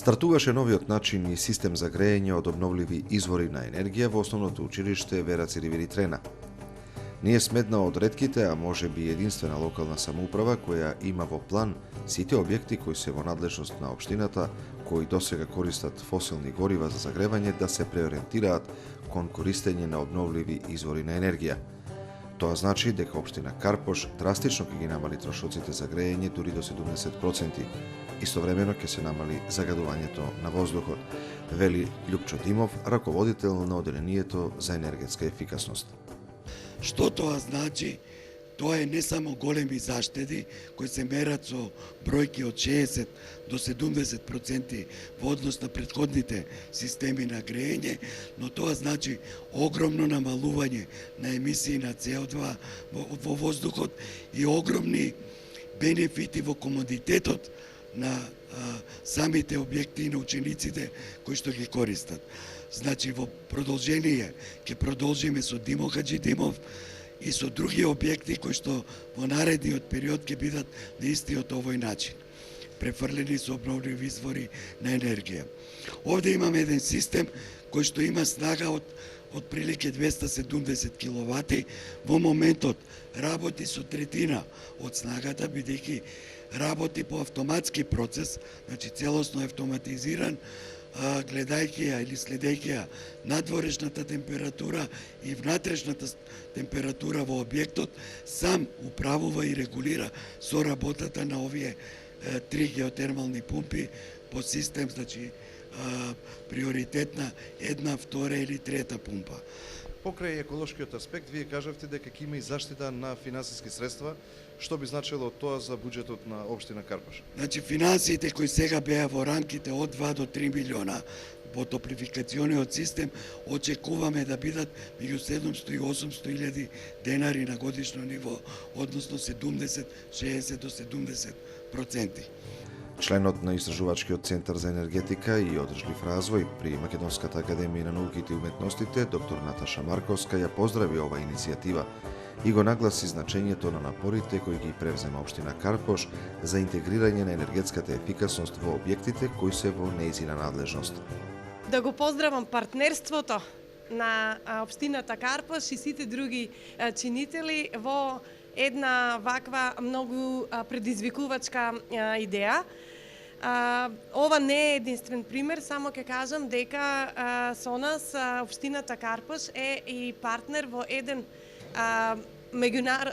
Стартуваше новиот начин и систем за грејење од обновливи извори на енергија во основното училиште Вера Цирвели Трена. Ние сме една од ретките, а може би единствена локална самоуправа која има во план сите објекти кои се во надлежност на општината, кои досега користат фосилни горива за загревање, да се преориентираат кон користење на обновливи извори на енергија. Тоа значи дека општина Карпош драстично ќе ги намали трошоците за грејење дури до 70%. Истовремено ќе се намали загадувањето на воздухот, вели Љупчо Димов, раководител на оделението за енергетска ефикасност. Што тоа значи? Тоа е не само големи заштеди кои се мерат со бројки од 60 до 70% во однос на претходните системи на грејење, но тоа значи огромно намалување на емисии на CO2 во воздухот и огромни бенефити во комодитетот на самите објекти и на учениците кои што ги користат. Значи, во продолжение ќе продолжиме со Димо Хаџидимов и со други објекти кои што во наредниот период ќе бидат на истиот овој начин, префрлени со обновливи извори на енергија. Овде имаме еден систем кој што има снага од прилике 270 киловати, во моментот работи со третина од снагата, бидејќи работи по автоматски процес, значи целосно автоматизиран, гледајќи ја или следејќи ја надворешната температура и внатрешната температура во објектот, сам управува и регулира со работата на овие 3 геотермални пумпи по систем, значи приоритетна една, втора или трета пумпа. Покрај еколошкиот аспект, вие кажавте дека ќе има и заштита на финансиски средства. Што би значило тоа за буџетот на општина Карпош? Значи, финансиите кои сега беа во рамките од 2 до 3 милиона во топлификациониот систем, очекуваме да бидат меѓу 700 и 800 илјади денари на годишно ниво, односно 60 до 70%. Членот на Истражувачкиот центар за енергетика и одржлив развој при Македонската академија на науките и уметностите, доктор Наташа Марковска, ја поздрави оваа иницијатива и го нагласи значењето на напорите кои ги превзема општина Карпош за интегрирање на енергетската ефикасност во објектите кои се во нејзина надлежност. Да го поздравам партнерството на општината Карпош и сите други чинители во една ваква многу предизвикувачка идеја. Ова не е единствен пример, само ќе кажам дека со нас општината Карпош е и партнер во еден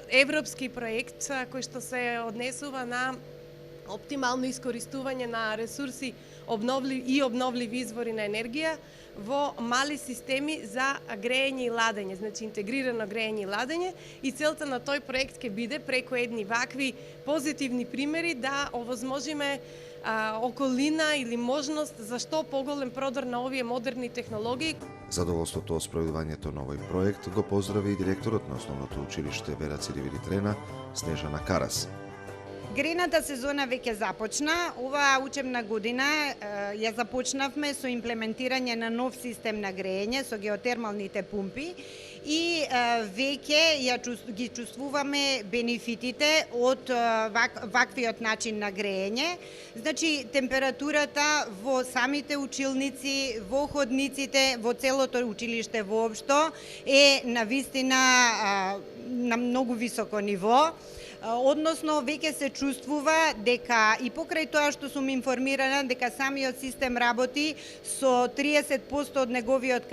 европски проект кој што се однесува на оптимално искористување на ресурси обновливи извори на енергија во мали системи за грејење и ладење, значи интегрирано грејење и ладење, и целта на тој проект ќе биде преку едни вакви позитивни примери да овозможиме околина или можност за што поголем продор на овие модерни технологии. Задоволството од спроведувањето на овој проект го поздрави и директорот на основното училиште Вера Цирвели Трена, Снежана Карас. Грејната сезона веќе започна. Оваа учебна година ја започнавме со имплементирање на нов систем на грејење со геотермалните пумпи и веќе ги чувствуваме бенефитите од ваквиот начин на грејење. Значи, температурата во самите училници, во ходниците, во целото училиште воопшто е навистина на многу високо ниво. Односно, веќе се чувствува дека и покрај тоа што сум информирана дека самиот систем работи со 30% од неговиот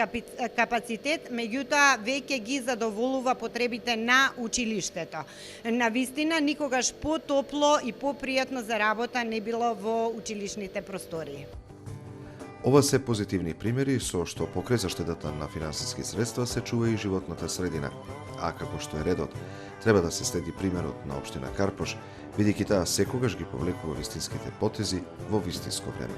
капацитет, меѓутоа веќе ги задоволува потребите на училиштето. Навистина, никогаш потопло и попријатно за работа не било во училишните простории. Ова се позитивни примери со што покрај заштедата на финансиски средства се чува и животната средина, а како што е редот, треба да се следи примерот на општина Карпош, бидејќи таа секогаш ги повлекува вистинските потези во вистинско време.